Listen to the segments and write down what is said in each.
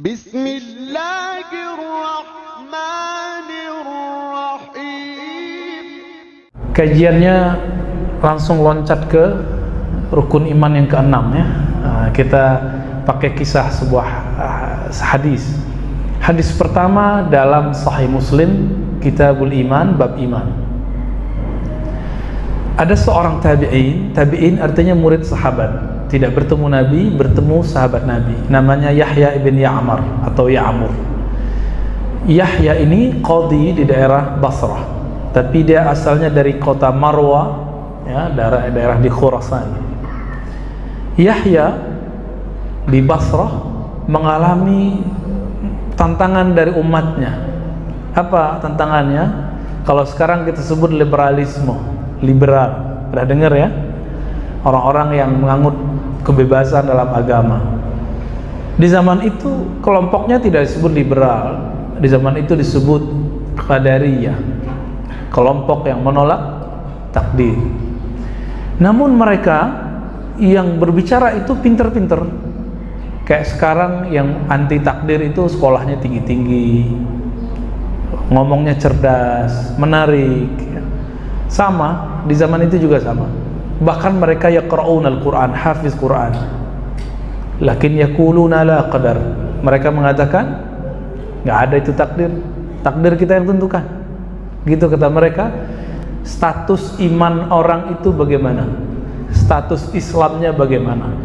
Bismillahirrahmanirrahim. Kajiannya langsung loncat ke rukun iman yang keenam ya. Kita pakai kisah sebuah hadis. Hadis pertama dalam Sahih Muslim, Kitabul Iman, bab iman. Ada seorang tabi'in, tabi'in artinya murid sahabat. Tidak bertemu Nabi, bertemu sahabat Nabi. Namanya Yahya ibn Ya'mar atau Ya'mur. Yahya ini qadhi di daerah Basrah, tapi dia asalnya dari kota Marwa, ya, daerah di Khurasan. Yahya di Basrah mengalami tantangan dari umatnya. Apa tantangannya? Kalau sekarang kita sebut liberalisme, liberal. Pernah dengar ya? Orang-orang yang menganut kebebasan dalam agama. Di zaman itu kelompoknya tidak disebut liberal. Di zaman itu disebut Qadariyah, kelompok yang menolak takdir. Namun mereka yang berbicara itu pinter-pinter. Kayak sekarang yang anti takdir itu sekolahnya tinggi-tinggi, ngomongnya cerdas, menarik. Sama, di zaman itu juga sama. Bahkan mereka yaqra'un al-Quran, hafiz Quran, lakin yaquluna la qadar. Mereka mengatakan nggak ada itu takdir, takdir kita yang tentukan. Gitu kata mereka. Status iman orang itu bagaimana? Status Islamnya bagaimana?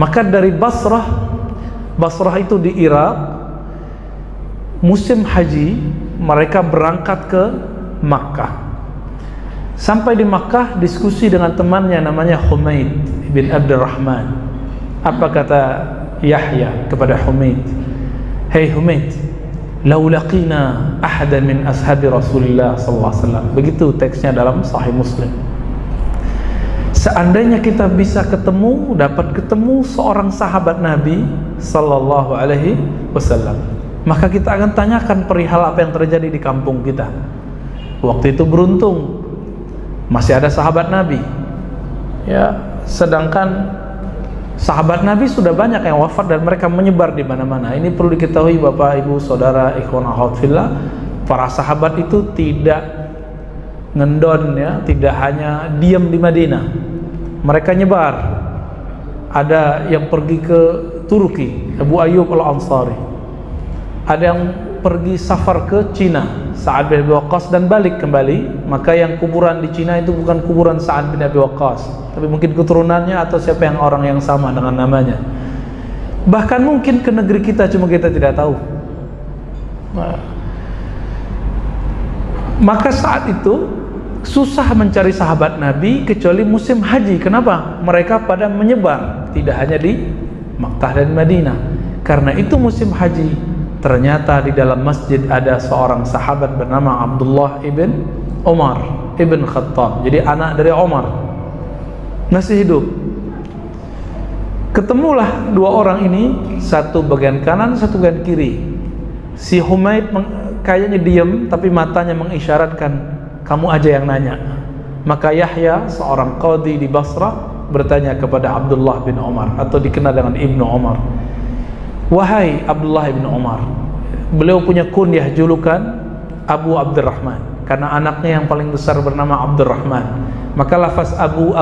Maka dari Basrah itu di Irak, musim haji mereka berangkat ke Makkah. Sampai di Makkah diskusi dengan temannya namanya Humaid bin Abdurrahman. Apa kata Yahya kepada Humaid? Hei Humaid, lau laqina ahadan min ashabi Rasulullah sallallahu alaihi wasallam. Begitu teksnya dalam Sahih Muslim. Seandainya kita bisa dapat ketemu seorang sahabat Nabi sallallahu alaihi wasallam, maka kita akan tanyakan perihal apa yang terjadi di kampung kita. Waktu itu beruntung masih ada sahabat Nabi, ya, sedangkan sahabat Nabi sudah banyak yang wafat dan mereka menyebar di mana-mana. Ini perlu diketahui Bapak, Ibu, Saudara, ikhwan akhwat fillah, para sahabat itu tidak ngendon ya, tidak hanya diam di Madinah. Mereka nyebar. Ada yang pergi ke Turki, Abu Ayyub al-Ansari. Ada yang pergi safar ke Cina, Sa'ad bin Abi Waqqas, dan balik kembali. Maka yang kuburan di Cina itu bukan kuburan Sa'ad bin Abi Waqqas, tapi mungkin keturunannya atau siapa yang orang yang sama dengan namanya. Bahkan mungkin ke negeri kita, cuma kita tidak tahu. Maka saat itu susah mencari sahabat Nabi kecuali musim haji. Kenapa? Mereka pada menyebar, tidak hanya di Makkah dan Madinah. Karena itu musim haji. Ternyata di dalam masjid ada seorang sahabat bernama Abdullah ibn Umar ibn Khattab. Jadi anak dari Umar, masih hidup. Ketemulah dua orang ini, satu bagian kanan, satu bagian kiri. Si Humaid kayaknya diam, tapi matanya mengisyaratkan kamu aja yang nanya. Maka Yahya, seorang qadhi di Basrah, bertanya kepada Abdullah bin Umar, atau dikenal dengan Ibnu Umar. Wahai Abdullah bin Umar, beliau punya kunyah, julukan Abu Abdurrahman, karena anaknya yang paling besar bernama Abdurrahman. Maka lafaz Abu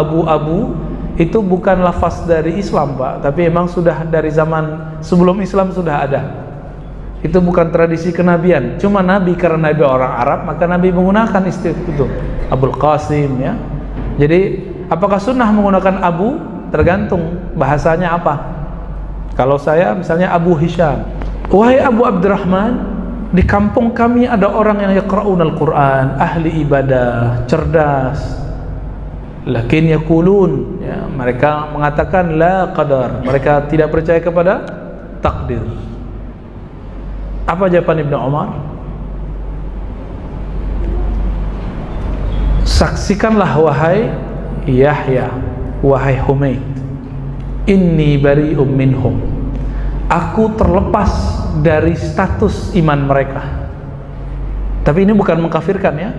itu bukan lafaz dari Islam, Pak, tapi emang sudah dari zaman sebelum Islam sudah ada. Itu bukan tradisi kenabian. Cuma Nabi, karena Nabi orang Arab, maka Nabi menggunakan istilah itu, Abul Qasim ya. Jadi apakah sunnah menggunakan Abu? Tergantung bahasanya apa. Kalau saya misalnya Abu Hisham, wahai Abu Abdurrahman, di kampung kami ada orang yang yaqra'un al-Quran, ahli ibadah, cerdas. Lakin yaqulun, ya, mereka mengatakan la qadar, mereka tidak percaya kepada takdir. Apa jawaban Ibnu Umar? Saksikanlah wahai Yahya, wahai Humaid, inni bari'um minhum, aku terlepas dari status iman mereka. Tapi ini bukan mengkafirkan ya,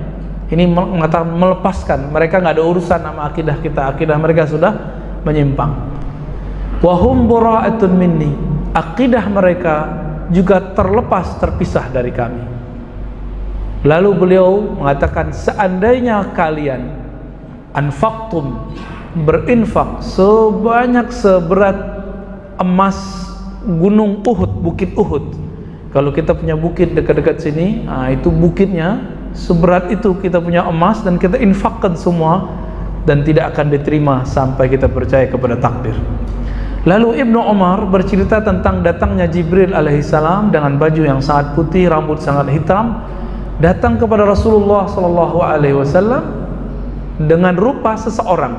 ini mengatakan melepaskan. Mereka nggak ada urusan sama akidah kita, akidah mereka sudah menyimpang. Wahum bura'atun minni, akidah mereka juga terpisah dari kami. Lalu beliau mengatakan, seandainya kalian anfaqtum, berinfak seberat emas gunung Uhud, bukit Uhud. Kalau kita punya bukit dekat-dekat sini, itu bukitnya seberat itu, kita punya emas dan kita infakkan semua, dan tidak akan diterima sampai kita percaya kepada takdir. Lalu Ibnu Umar bercerita tentang datangnya Jibril alaihissalam dengan baju yang sangat putih, rambut sangat hitam, datang kepada Rasulullah SAW dengan rupa seseorang.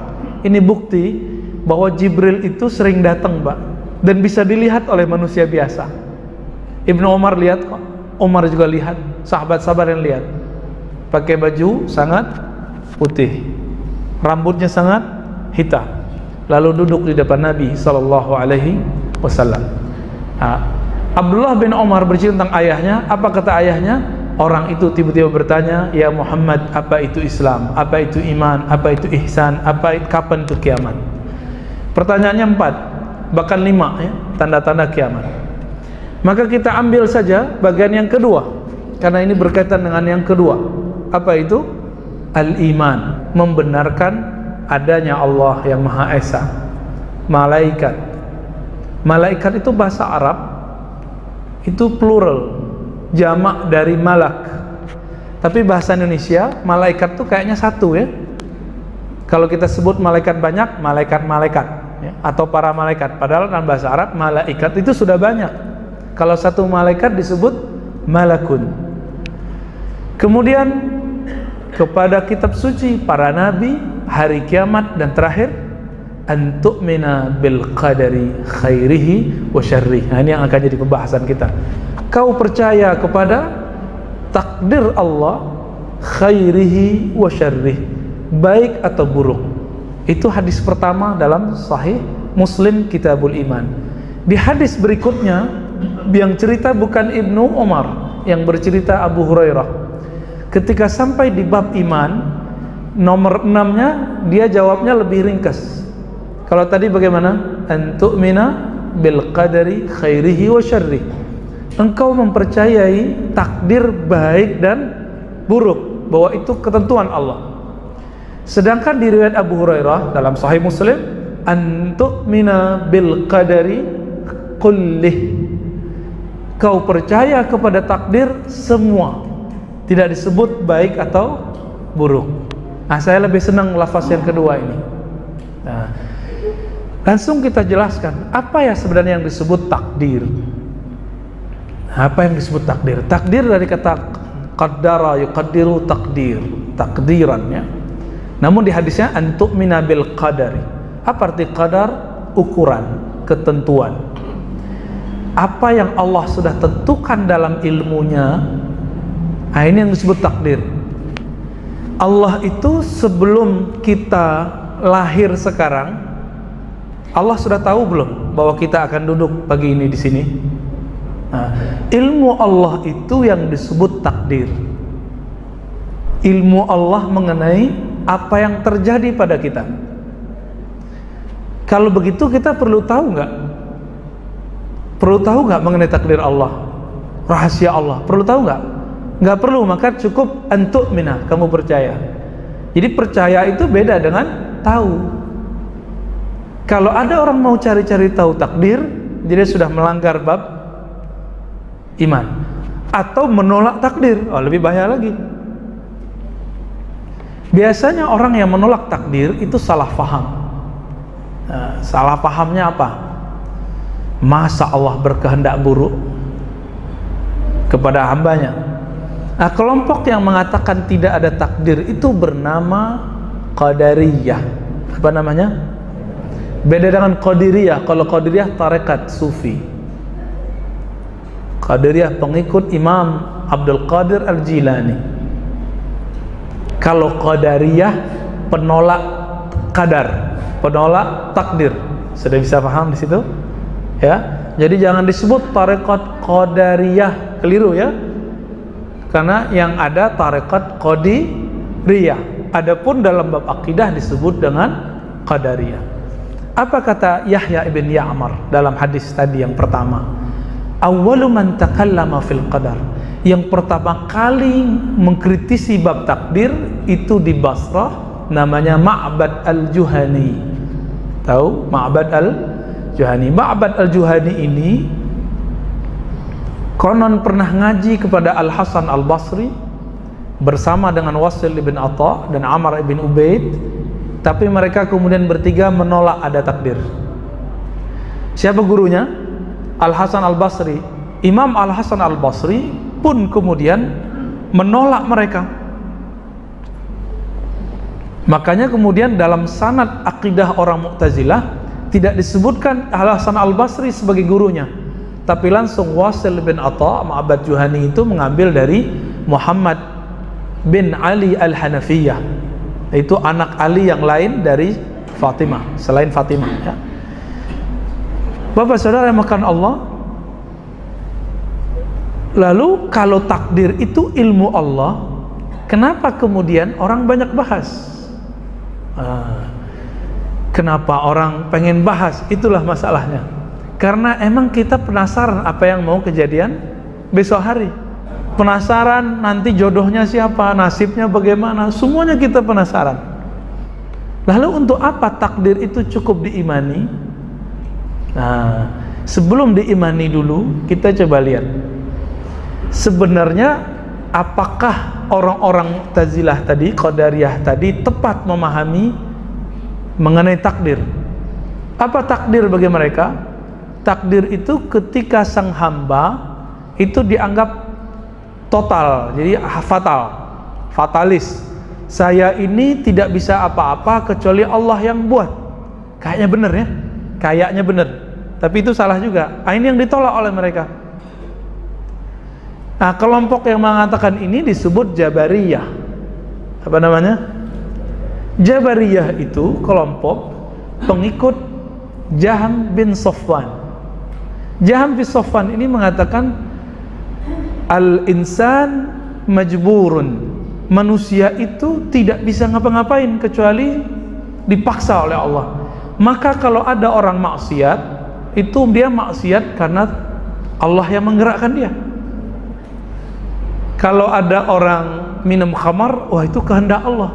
Ini bukti bahwa Jibril itu sering datang, Pak, dan bisa dilihat oleh manusia biasa. Ibnu Umar lihat kok, Umar juga lihat, sahabat-sahabat yang lihat. Pakai baju sangat putih, rambutnya sangat hitam, lalu duduk di depan Nabi SAW. Abdullah bin Umar bercerita tentang ayahnya. Apa kata ayahnya? Orang itu tiba-tiba bertanya, "Ya Muhammad, apa itu Islam? Apa itu iman? Apa itu ihsan? Kapan itu kiamat?" Pertanyaannya 4, bahkan 5 ya, tanda-tanda kiamat. Maka kita ambil saja bagian yang kedua, karena ini berkaitan dengan yang kedua. Apa itu? Al-iman, membenarkan adanya Allah yang Maha Esa. Malaikat. Malaikat itu bahasa Arab, itu plural, jamak dari malak. Tapi bahasa Indonesia, malaikat tuh kayaknya satu ya. Kalau kita sebut malaikat banyak, malaikat-malaikat ya, atau para malaikat. Padahal dalam bahasa Arab, malaikat itu sudah banyak. Kalau satu malaikat disebut malakun. Kemudian kepada kitab suci, para nabi, hari kiamat, dan terakhir an tu'mina bil qadari khairihi wa syarrihi. Nah, ini yang akan jadi pembahasan kita. Kau percaya kepada takdir Allah, khairihi wa syarrihi, baik atau buruk. Itu hadis pertama dalam Sahih Muslim Kitabul Iman. Di hadis berikutnya yang cerita bukan Ibnu Umar, yang bercerita Abu Hurairah. Ketika sampai di bab iman nomor 6-nya, dia jawabnya lebih ringkas. Kalau tadi bagaimana? An tu'mina bil qadari khairihi wa syarrihi. Engkau mempercayai takdir baik dan buruk, bahwa itu ketentuan Allah. Sedangkan di riwayat Abu Hurairah dalam Sahih Muslim, an tu'mina bil qadari kullih. Kau percaya kepada takdir semua, tidak disebut baik atau buruk. Nah, saya lebih senang lafaz yang kedua ini. Nah, langsung kita jelaskan apa ya sebenarnya yang disebut takdir. Apa yang disebut takdir? Takdir dari kata qaddara yuqaddiru takdir, takdiran ya. Namun di hadisnya an tu'mina bil qadari. Apa arti qadar? Ukuran, ketentuan. Apa yang Allah sudah tentukan dalam ilmunya, nah ini yang disebut takdir. Allah itu sebelum kita lahir sekarang, Allah sudah tahu belum bahwa kita akan duduk pagi ini di sini? Nah, ilmu Allah itu yang disebut takdir. Ilmu Allah mengenai apa yang terjadi pada kita. Kalau begitu kita perlu tahu nggak? Perlu tahu nggak mengenai takdir Allah? Rahasia Allah, perlu tahu nggak? Nggak perlu, maka cukup antuk minah, kamu percaya. Jadi percaya itu beda dengan tahu. Kalau ada orang mau cari-cari tahu takdir, dia sudah melanggar bab iman, atau menolak takdir. Oh, lebih bahaya lagi. Biasanya orang yang menolak takdir itu salah paham. Nah, salah pahamnya apa? Masa Allah berkehendak buruk kepada hambanya? Nah, kelompok yang mengatakan tidak ada takdir itu bernama Qadariyah. Apa namanya? Beda dengan Qadiriyah. Kalau Qadiriyah tarekat Sufi. Qadariyah pengikut Imam Abdul Qadir Al-Jilani. Kalau Qadariyah penolak qadar, penolak takdir. Sudah bisa paham di situ? Ya. Jadi jangan disebut tarekat Qadariyah, keliru ya. Karena yang ada tarekat Qadiriyah. Adapun dalam bab akidah disebut dengan Qadariyah. Apa kata Yahya ibn Ya'mar dalam hadis tadi yang pertama? Awwalu man takallama fil qadar. Yang pertama kali mengkritisi bab takdir itu di Basrah, namanya Ma'bad al-Juhani. Tahu Ma'bad al-Juhani? Ma'bad al-Juhani ini konon pernah ngaji kepada Al-Hasan al-Basri bersama dengan Wasil ibn Atha dan Amr ibn Ubaid, tapi mereka kemudian bertiga menolak ada takdir. Siapa gurunya? Al-Hasan al-Basri. Imam Al-Hasan al-Basri pun kemudian menolak mereka. Makanya kemudian dalam sanad akidah orang Mu'tazilah tidak disebutkan Al-Hasan al-Basri sebagai gurunya, tapi langsung Wasil bin Atha Ma'bad Juhani itu mengambil dari Muhammad bin Ali al-Hanafiyah, itu anak Ali yang lain dari Fatimah, selain Fatimah, ya. Bapak saudara yang makan Allah, lalu kalau takdir itu ilmu Allah, kenapa kemudian orang banyak bahas? Kenapa orang pengen bahas? Itulah masalahnya. Karena emang kita penasaran apa yang mau kejadian besok hari. Penasaran nanti jodohnya siapa, nasibnya bagaimana, semuanya kita penasaran. Lalu untuk apa takdir itu cukup diimani? Nah, sebelum diimani dulu, kita coba lihat. Sebenarnya apakah orang-orang Mu'tazilah tadi, Qadariyah tadi tepat memahami mengenai takdir? Apa takdir bagi mereka? Takdir itu ketika sang hamba itu dianggap total, jadi fatal, fatalis. Saya ini tidak bisa apa-apa kecuali Allah yang buat. Kayaknya benar ya, kayaknya benar, tapi itu salah juga. Ini yang ditolak oleh mereka. Nah, kelompok yang mengatakan ini disebut Jabariyah. Apa namanya? Jabariyah itu kelompok pengikut Jahm bin Safwan. Jahm bin Safwan ini mengatakan al-insan majburun, manusia itu tidak bisa ngapa-ngapain kecuali dipaksa oleh Allah. Maka kalau ada orang maksiat, itu dia maksiat karena Allah yang menggerakkan dia. Kalau ada orang minum khamar, wah itu kehendak Allah,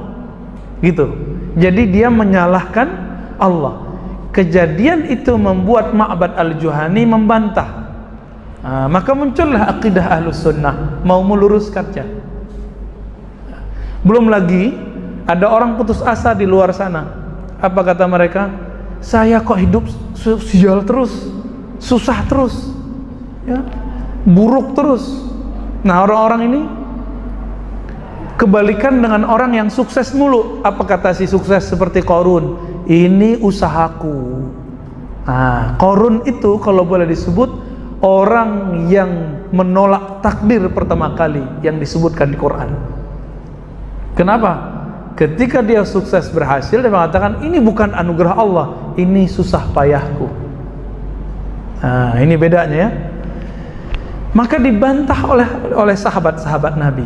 gitu. Jadi dia menyalahkan Allah. Kejadian itu membuat Ma'bad al-Juhani membantah. Maka muncullah akidah Ahlus Sunnah mau meluruskannya. Belum lagi ada orang putus asa di luar sana. Apa kata mereka? Saya kok hidup sial terus, susah terus, ya, buruk terus. Nah, orang-orang ini kebalikan dengan orang yang sukses mulu. Apa kata si sukses seperti Qarun? Ini usahaku. Nah, Qarun itu kalau boleh disebut orang yang menolak takdir pertama kali yang disebutkan di Quran. Kenapa? Ketika dia sukses berhasil, dia mengatakan ini bukan anugerah Allah, ini susah payahku. Nah, ini bedanya ya. Maka dibantah oleh sahabat-sahabat Nabi.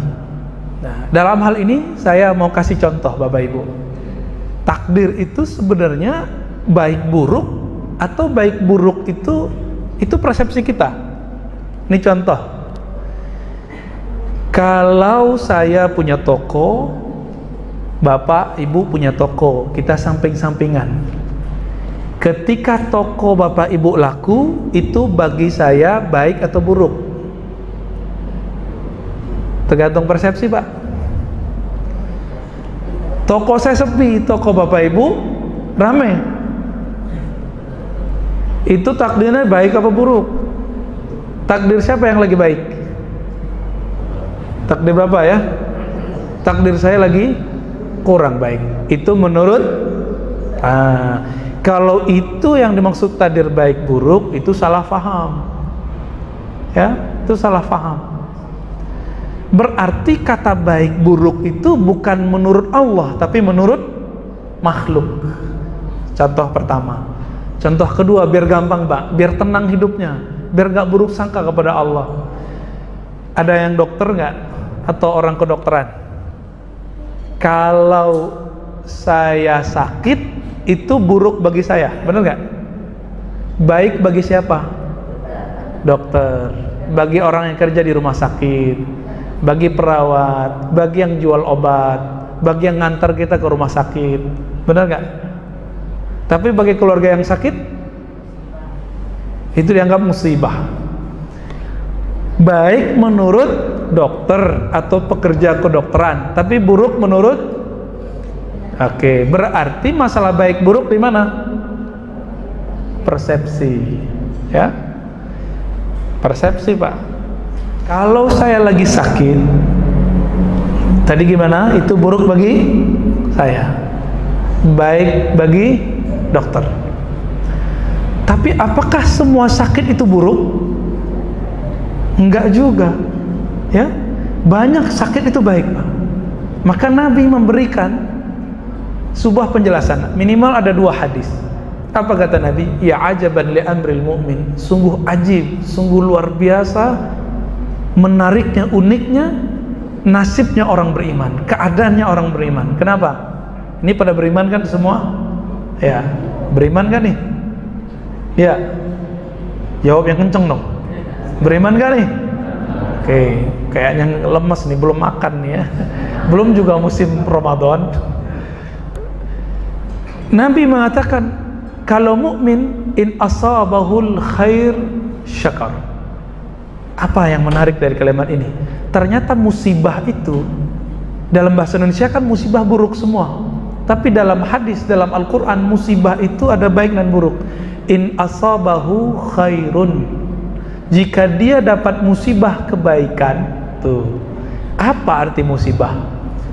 Nah, dalam hal ini saya mau kasih contoh Bapak Ibu. Takdir itu sebenarnya baik buruk atau baik buruk itu persepsi kita. Ini contoh. Kalau saya punya toko, Bapak Ibu punya toko, kita samping-sampingan. Ketika toko Bapak Ibu laku, itu bagi saya baik atau buruk? Tergantung persepsi, Pak. Toko saya sepi, toko Bapak Ibu rame. Itu takdirnya baik apa buruk? Takdir siapa yang lagi baik? Takdir Bapak ya? Takdir saya lagi kurang baik. Itu menurut kalau itu yang dimaksud takdir baik buruk, itu salah faham. Ya, itu salah faham. Berarti kata baik buruk itu bukan menurut Allah, tapi menurut makhluk. Contoh pertama. Contoh kedua, biar gampang Pak, biar tenang hidupnya, biar gak buruk sangka kepada Allah. Ada yang dokter gak? Atau orang kedokteran? Kalau saya sakit itu buruk bagi saya, benar nggak? Baik bagi siapa? Dokter, bagi orang yang kerja di rumah sakit, bagi perawat, bagi yang jual obat, bagi yang ngantar kita ke rumah sakit, benar nggak? Tapi bagi keluarga yang sakit, itu dianggap musibah. Baik menurut dokter atau pekerja kedokteran, tapi buruk menurut. Oke, berarti masalah baik buruk di mana? Persepsi, ya. Persepsi, Pak. Kalau saya lagi sakit, tadi gimana? Itu buruk bagi saya, baik bagi dokter. Tapi apakah semua sakit itu buruk? Enggak juga, ya. Banyak sakit itu baik, Pak. Maka Nabi memberikan sebuah penjelasan. Minimal ada 2 hadis. Apa kata Nabi? Ya ajaban li amril mu'min. Sungguh ajib, sungguh luar biasa, menariknya, uniknya nasibnya orang beriman, keadaannya orang beriman. Kenapa? Ini pada beriman kan semua? Ya, beriman kan nih? Ya. Jawab yang kenceng dong. Beriman kan nih? Oke, kayaknya lemes nih, belum makan nih ya. Belum juga musim Ramadan. Nabi mengatakan, kalau mukmin in asabahul khair syakar. Apa yang menarik dari kalimat ini? Ternyata musibah itu dalam bahasa Indonesia kan musibah buruk semua. Tapi dalam hadis, dalam Al-Quran, musibah itu ada baik dan buruk. In asabahu khairun. Jika dia dapat musibah kebaikan, tuh. Apa arti musibah?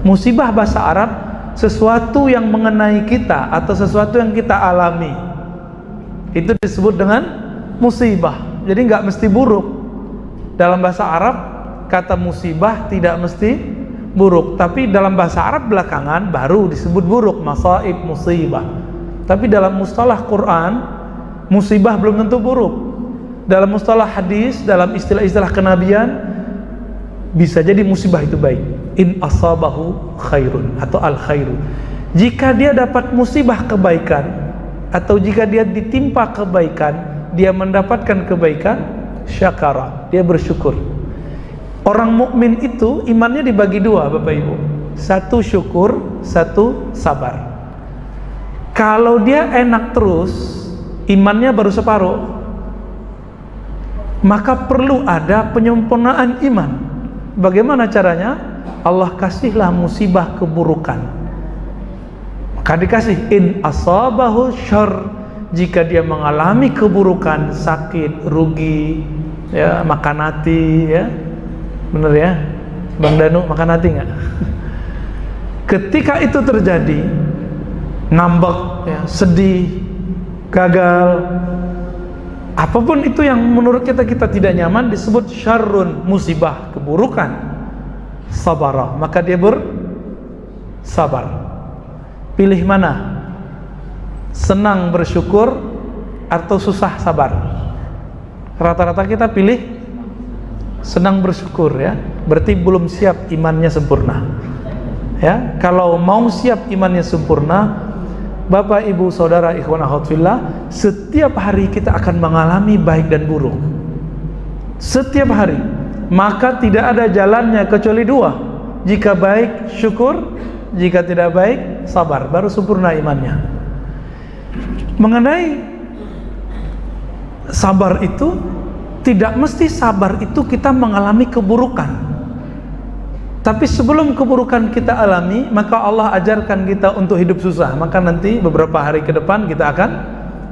Musibah bahasa Arab sesuatu yang mengenai kita atau sesuatu yang kita alami. Itu disebut dengan musibah. Jadi nggak mesti buruk. Dalam bahasa Arab kata musibah tidak mesti buruk, tapi dalam bahasa Arab belakangan baru disebut buruk, masaib, musibah. Tapi dalam mustalah Quran, musibah belum tentu buruk. Dalam mustalah hadis, dalam istilah-istilah kenabian, bisa jadi musibah itu baik. In asabahu khairun atau al khairu. Jika dia dapat musibah kebaikan atau jika dia ditimpa kebaikan, dia mendapatkan kebaikan, syakara, dia bersyukur. Orang mukmin itu imannya dibagi 2, Bapak Ibu. Satu syukur, satu sabar. Kalau dia enak terus, imannya baru separuh. Maka perlu ada penyempurnaan iman. Bagaimana caranya? Allah kasihlah musibah keburukan. Maka dikasih in asabahu syarr, jika dia mengalami keburukan, sakit, rugi, ya, makan hati, ya. Bener ya? Bang Danu makan hati nggak? Ketika itu terjadi, ngambek, ya, sedih, gagal, apapun itu yang menurut kita tidak nyaman disebut syarrun, musibah, keburukan. Sabarah, maka dia bersabar. Pilih mana? Senang bersyukur atau susah sabar? Rata-rata kita pilih senang bersyukur, ya. Berarti belum siap imannya sempurna. Ya, kalau mau siap imannya sempurna, Bapak, Ibu, Saudara, ikhwan akhwat fillah, setiap hari kita akan mengalami baik dan buruk. Setiap hari. Maka tidak ada jalannya kecuali 2. Jika baik, syukur. Jika tidak baik, sabar. Baru sempurna imannya. Mengenai sabar itu, tidak mesti sabar itu kita mengalami keburukan. Tapi sebelum keburukan kita alami, maka Allah ajarkan kita untuk hidup susah. Maka nanti beberapa hari ke depan kita akan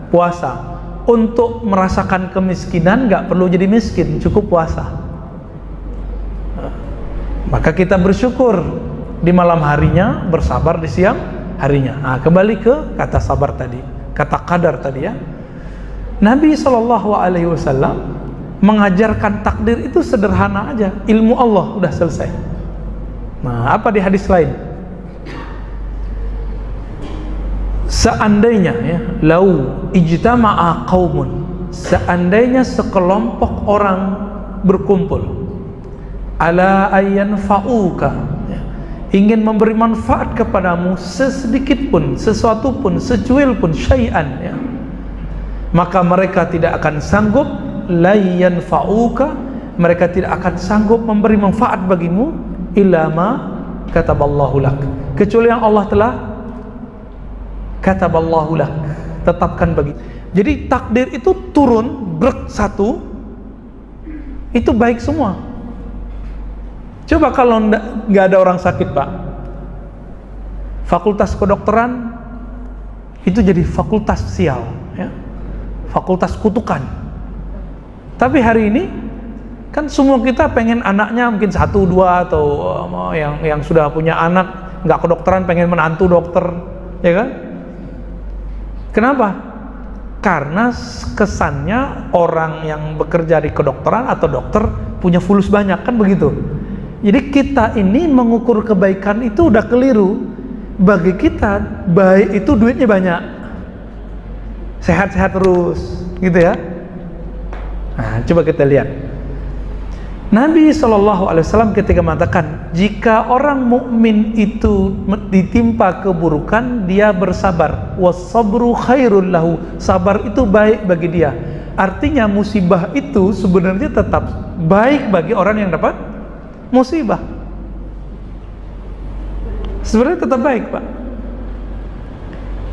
puasa. Untuk merasakan kemiskinan gak perlu jadi miskin, cukup puasa. Maka kita bersyukur di malam harinya, bersabar di siang harinya. Nah, kembali ke kata sabar tadi, kata qadar tadi, ya. Nabi SAW mengajarkan takdir itu sederhana aja, ilmu Allah udah selesai. Nah, apa di hadis lain? Seandainya, ya, lau ijtama'a qaumun, seandainya sekelompok orang berkumpul ala ayyan fa'uka, ingin memberi manfaat kepadamu sesedikit pun, sesuatu pun, secuil pun, syai'an, ya, maka mereka tidak akan sanggup, la yanfa'uka, mereka tidak akan sanggup memberi manfaat bagimu, illa ma kataballahu lak, kecuali yang Allah telah kataballahu lak, tetapkan bagi. Jadi takdir itu turun brek satu, itu baik semua. Coba kalau nggak ada orang sakit, Pak, fakultas kedokteran itu jadi fakultas sial, ya, fakultas kutukan. Tapi hari ini kan semua kita pengen anaknya mungkin 1, 2, atau yang sudah punya anak nggak kedokteran pengen menantu dokter, ya kan? Kenapa? Karena kesannya orang yang bekerja di kedokteran atau dokter punya fulus banyak, kan begitu. Jadi kita ini mengukur kebaikan itu udah keliru. Bagi kita baik itu duitnya banyak, sehat-sehat terus, gitu ya. Nah, coba kita lihat. Nabi SAW ketika mengatakan, jika orang mukmin itu ditimpa keburukan, dia bersabar. Wasabru khairul lahu, sabar itu baik bagi dia. Artinya musibah itu sebenarnya tetap baik bagi orang yang dapat musibah. Sebenarnya tetap baik, Pak.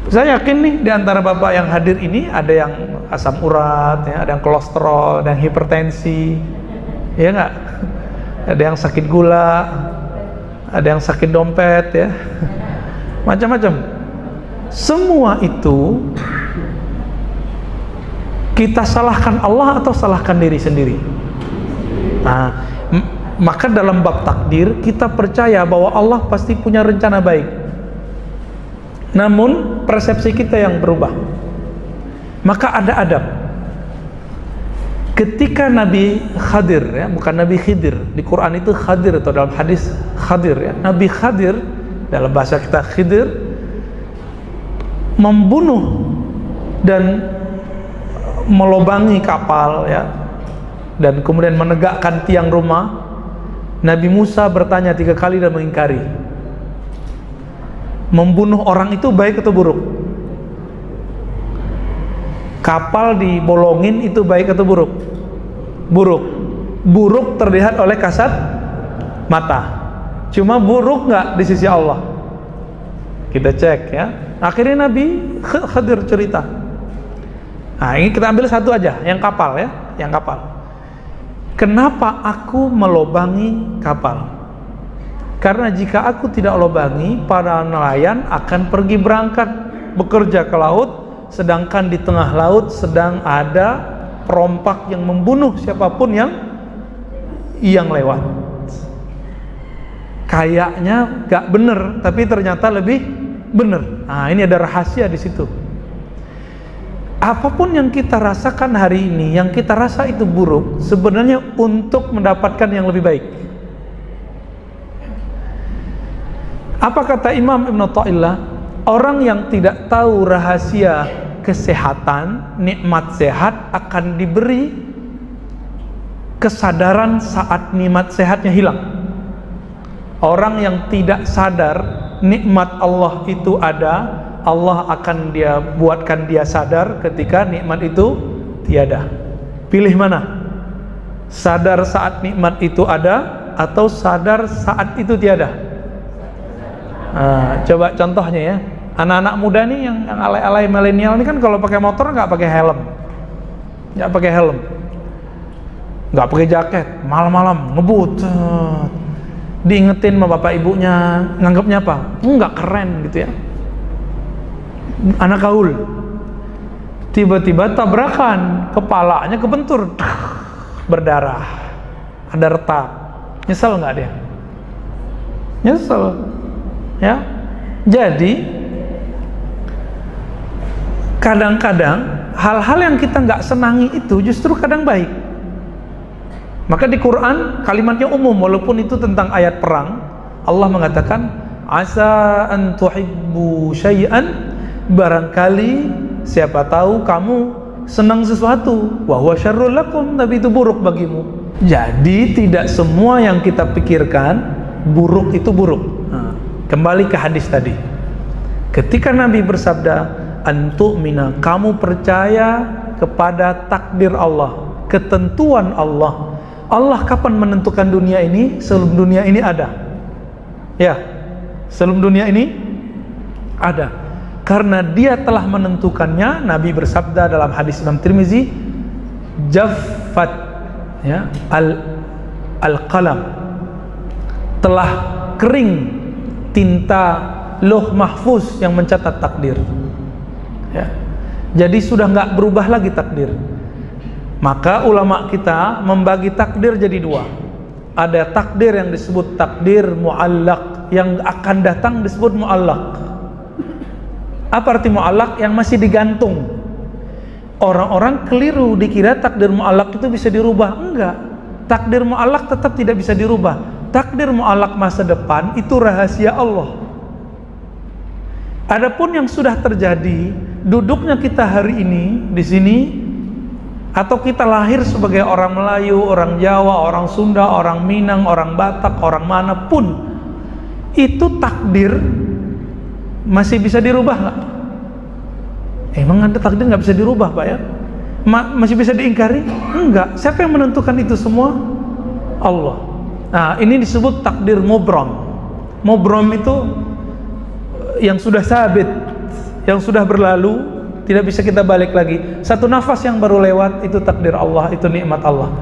Saya yakin nih di antara Bapak yang hadir ini ada yang asam urat, ya, ada yang kolesterol, ada yang hipertensi, ya nggak? Ada yang sakit gula, ada yang sakit dompet, ya, macam-macam. Semua itu kita salahkan Allah atau salahkan diri sendiri? Nah, maka dalam bab takdir kita percaya bahwa Allah pasti punya rencana baik. Namun persepsi kita yang berubah. Maka ada adab. Ketika Nabi Khadir, ya, bukan Nabi Khidir, di Quran itu Khadir, atau dalam hadis Khadir, ya, Nabi Khadir, dalam bahasa kita Khidir, membunuh dan melobangi kapal, ya, dan kemudian menegakkan tiang rumah. Nabi Musa bertanya 3 kali dan mengingkari. Membunuh orang itu baik atau buruk? Kapal dibolongin itu baik atau buruk? Buruk. Buruk terlihat oleh kasat mata. Cuma buruk nggak di sisi Allah? Kita cek, ya. Akhirnya Nabi Khadir cerita. Nah, ini kita ambil satu aja, yang kapal, ya, yang kapal. Kenapa aku melobangi kapal? Karena jika aku tidak lobangi, para nelayan akan pergi berangkat bekerja ke laut, sedangkan di tengah laut sedang ada perompak yang membunuh siapapun yang lewat. Kayaknya gak bener, tapi ternyata lebih bener. Nah, ini ada rahasia di situ. Apapun yang kita rasakan hari ini, yang kita rasa itu buruk, sebenarnya untuk mendapatkan yang lebih baik. Apa kata Imam Ibn Athaillah? Orang yang tidak tahu rahasia kesehatan, nikmat sehat, akan diberi kesadaran saat nikmat sehatnya hilang. Orang yang tidak sadar nikmat Allah itu ada, Allah akan dia buatkan dia sadar ketika nikmat itu tiada. Pilih mana? Sadar saat nikmat itu ada atau sadar saat itu tiada? Nah, coba contohnya, ya. Anak-anak muda nih yang alay-alay milenial ini kan kalau pakai motor nggak pakai helm, nggak pakai helm, nggak pakai jaket, malam-malam ngebut, diingetin sama bapak ibunya, nganggapnya apa? Nggak keren gitu, ya. Anak gaul, tiba-tiba tabrakan, kepalanya kebentur, berdarah, ada retak. Nyesel nggak dia? Nyesel, ya. Jadi kadang-kadang hal-hal yang kita nggak senangi itu justru kadang baik. Maka di Quran kalimatnya umum, walaupun itu tentang ayat perang. Allah mengatakan, asa an tuhibbu syai'an, barangkali siapa tahu kamu senang sesuatu, wa huwa syarrul lakum, tapi itu buruk bagimu. Jadi tidak semua yang kita pikirkan buruk itu buruk. Nah, Kembali ke hadis tadi. Ketika Nabi bersabda, antu'mina, kamu percaya kepada takdir Allah, ketentuan Allah. Allah kapan menentukan dunia ini? Sebelum dunia ini ada. Ya, sebelum dunia ini ada. Karena dia telah menentukannya. Nabi bersabda dalam hadis Imam Tirmizi, jaffat, ya, al-qalam, telah kering tinta Lauh Mahfuz yang mencatat takdir, ya. Jadi sudah nggak berubah lagi takdir. Maka ulama kita membagi takdir jadi dua. Ada takdir yang disebut takdir mu'allaq, yang akan datang disebut mu'allaq. Apa arti mu'allaq? Yang masih digantung. Orang-orang keliru dikira takdir mu'allaq itu bisa dirubah. Enggak, takdir mu'allaq tetap tidak bisa dirubah. Takdir mu'allaq masa depan itu rahasia Allah. Adapun yang sudah terjadi, duduknya kita hari ini di sini, atau kita lahir sebagai orang Melayu, orang Jawa, orang Sunda, orang Minang, orang Batak, orang manapun, itu takdir masih bisa dirubah nggak? Emang ada takdir nggak bisa dirubah, Pak, ya? Masih bisa diingkari? Enggak. Siapa yang menentukan itu semua? Allah. Nah, ini disebut takdir mubram. Mubram itu yang sudah sabit, yang sudah berlalu, tidak bisa kita balik lagi. Satu nafas yang baru lewat, itu takdir Allah, itu nikmat Allah.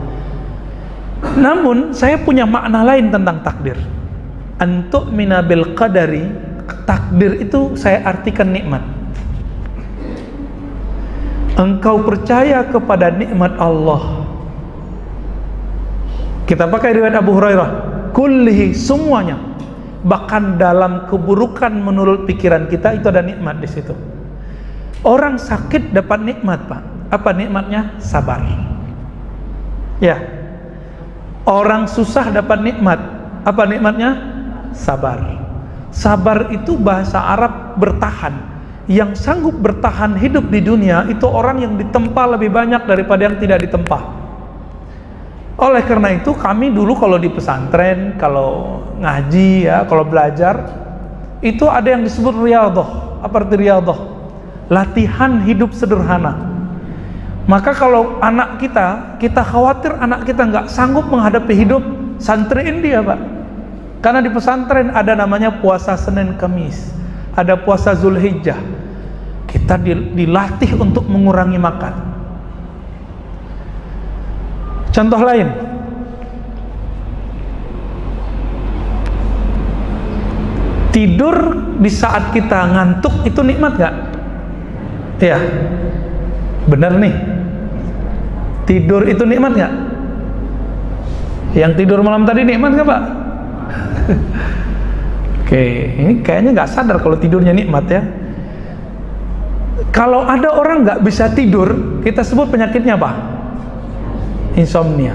Namun saya punya makna lain tentang takdir. Antu'mina bil qadari, takdir itu saya artikan nikmat. Engkau percaya kepada nikmat Allah. Kita pakai riwayat Abu Hurairah, kullihi, semuanya. Bahkan dalam keburukan menurut pikiran kita itu ada nikmat di situ. Orang sakit dapat nikmat, Pak. Apa nikmatnya? Sabar. Ya. Orang susah dapat nikmat. Apa nikmatnya? Sabar. Sabar itu bahasa Arab bertahan. Yang sanggup bertahan hidup di dunia itu orang yang ditempa lebih banyak daripada yang tidak ditempa. Oleh karena itu kami dulu kalau di pesantren, kalau ngaji, ya, kalau belajar, itu ada yang disebut riyadhah. Apa arti riyadhah? Latihan hidup sederhana. Maka kalau anak kita khawatir anak kita nggak sanggup menghadapi hidup, santriin dia, Pak. Karena di pesantren ada namanya puasa Senin Kamis, ada puasa Zulhijjah. Kita dilatih untuk mengurangi makan. Contoh lain, tidur di saat kita ngantuk itu nikmat nggak? Iya, benar nih. Tidur itu nikmat nggak? Yang tidur malam tadi nikmat nggak, Pak? Oke, ini kayaknya nggak sadar kalau tidurnya nikmat, ya. Kalau ada orang nggak bisa tidur, kita sebut penyakitnya apa? Insomnia.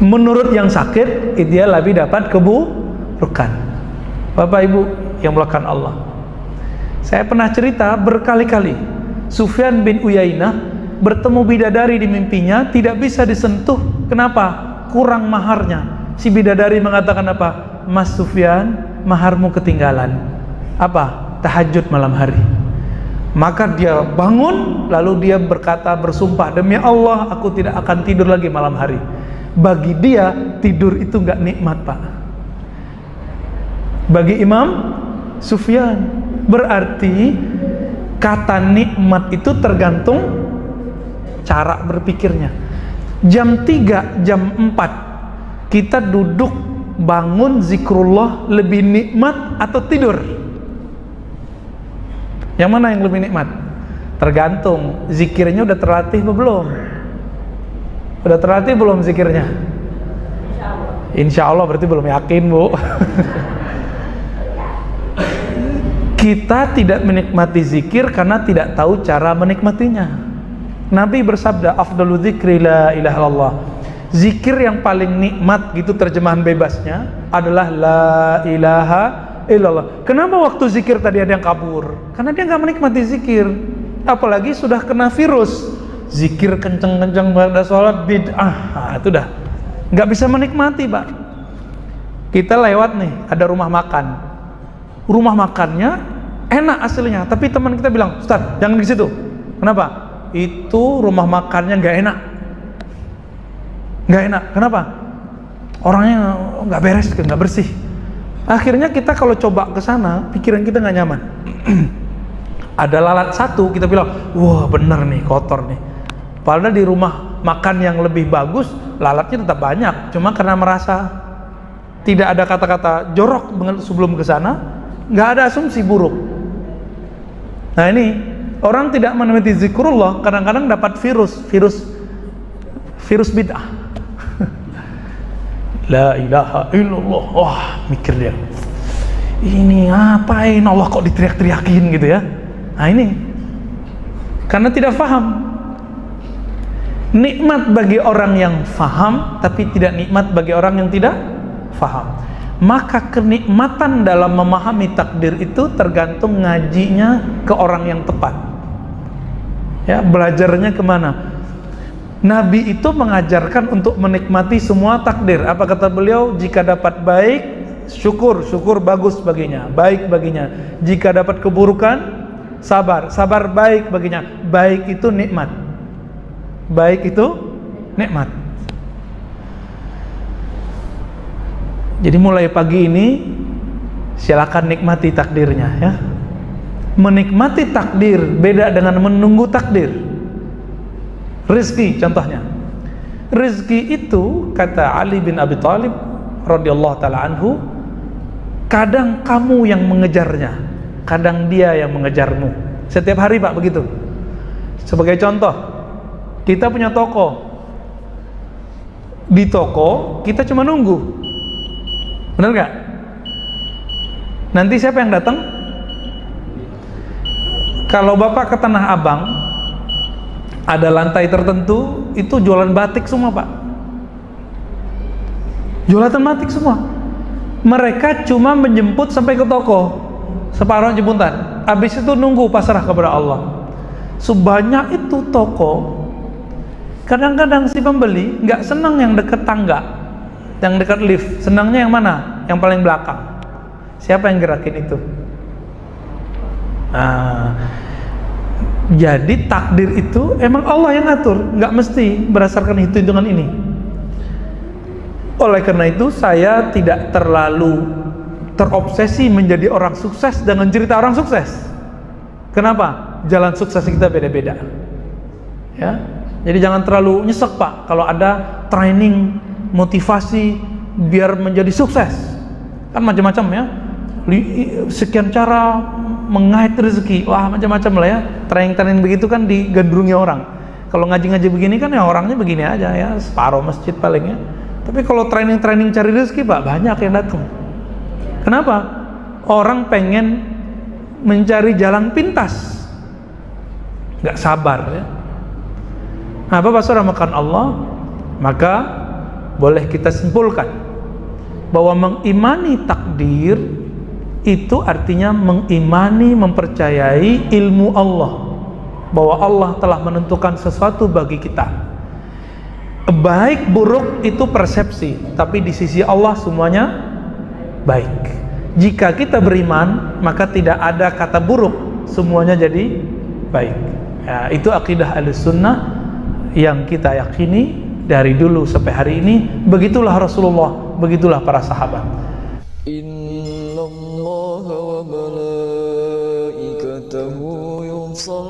Menurut yang sakit, dia lebih dapat keburukan. Bapak Ibu yang melakukan Allah, saya pernah cerita berkali-kali, Sufyan bin Uyainah bertemu bidadari di mimpinya, tidak bisa disentuh. Kenapa? Kurang maharnya. Si bidadari mengatakan apa? Mas Sufyan, maharmu ketinggalan. Apa? Tahajud malam hari. Maka dia bangun, lalu dia berkata, bersumpah, demi Allah aku tidak akan tidur lagi malam hari. Bagi dia tidur itu nggak nikmat, Pak. Bagi Imam Sufyan, berarti kata nikmat itu tergantung cara berpikirnya. Jam 3, jam 4 kita duduk bangun zikrullah lebih nikmat atau tidur? Yang mana yang lebih nikmat? Tergantung zikirnya udah terlatih atau belum. Udah terlatih belum zikirnya? Insya Allah berarti belum yakin, Bu. Kita tidak menikmati zikir karena tidak tahu cara menikmatinya. Nabi bersabda, afdalu dzikri la ilaha illallah. Zikir yang paling nikmat, gitu terjemahan bebasnya, adalah la ilaha illallah. Kenapa waktu zikir tadi ada yang kabur? Karena dia nggak menikmati zikir. Apalagi sudah kena virus zikir kenceng-kenceng pada sholat bid'ah, itu dah nggak bisa menikmati, Pak. Kita lewat nih, ada rumah makan, rumah makannya enak aslinya, tapi teman kita bilang, Ustaz, jangan di situ. Kenapa? Itu rumah makannya nggak enak. Nggak enak. Kenapa? Orangnya nggak beres, nggak bersih. Akhirnya kita kalau coba ke sana, pikiran kita nggak nyaman. Ada lalat satu, kita bilang, wah bener nih, kotor nih. Padahal di rumah makan yang lebih bagus, lalatnya tetap banyak. Cuma karena merasa tidak ada kata-kata jorok sebelum ke sana, nggak ada asumsi buruk. Nah ini, orang tidak menemati zikrullah, kadang-kadang dapat virus bid'ah. La ilaha illallah. Wah, mikir dia, ini ngapain Allah kok diteriak-teriakin gitu ya. Nah ini karena tidak faham. Nikmat bagi orang yang faham, tapi tidak nikmat bagi orang yang tidak faham. Maka kenikmatan dalam memahami takdir itu tergantung ngajinya ke orang yang tepat. Ya, belajarnya kemana? Nabi itu mengajarkan untuk menikmati semua takdir. Apa kata beliau? Jika dapat baik, syukur bagus baginya, baik baginya. Jika dapat keburukan, sabar baik baginya. Baik itu nikmat. Baik itu nikmat. Jadi mulai pagi ini silakan nikmati takdirnya ya. Menikmati takdir beda dengan menunggu takdir. Rezeki contohnya. Rezeki itu kata Ali bin Abi Thalib radhiyallahu taala anhu, kadang kamu yang mengejarnya, kadang dia yang mengejarmu. Setiap hari Pak begitu. Sebagai contoh, kita punya toko. Di toko kita cuma nunggu. Benar nggak? Nanti siapa yang datang? Kalau Bapak ke Tanah Abang, ada lantai tertentu itu jualan batik semua Pak. Jualan batik semua. Mereka cuma menjemput sampai ke toko, separuh jemputan. Habis itu nunggu pasrah kepada Allah. Sebanyak itu toko. Kadang-kadang si pembeli nggak senang yang dekat tangga, yang dekat lift. Senangnya yang mana? Yang paling belakang. Siapa yang gerakin itu? Nah, jadi takdir itu emang Allah yang ngatur, nggak mesti berdasarkan hitung-hitungan ini. Oleh karena itu saya tidak terlalu terobsesi menjadi orang sukses dengan cerita orang sukses. Kenapa? Jalan sukses kita beda-beda. Ya, jadi jangan terlalu nyesek Pak kalau ada training motivasi biar menjadi sukses. Kan macam-macam ya. Sekian cara mengait rezeki, wah macam-macam lah ya. Training begitu kan digandrungi orang. Kalau ngaji-ngaji begini kan ya orangnya begini aja ya, separuh masjid paling ya. Tapi kalau training cari rezeki Pak, banyak yang datang. Kenapa? Orang pengen mencari jalan pintas, nggak sabar ya. Nah Bapak Saudara makan Allah, maka boleh kita simpulkan bahwa mengimani takdir itu artinya mengimani, mempercayai ilmu Allah, bahwa Allah telah menentukan sesuatu bagi kita. Baik buruk itu persepsi, tapi di sisi Allah semuanya baik. Jika kita beriman, maka tidak ada kata buruk, semuanya jadi baik ya. Itu akidah Ahlussunnah yang kita yakini dari dulu sampai hari ini. Begitulah Rasulullah, begitulah para sahabat. Innallaha wa malaikatahu yusalluna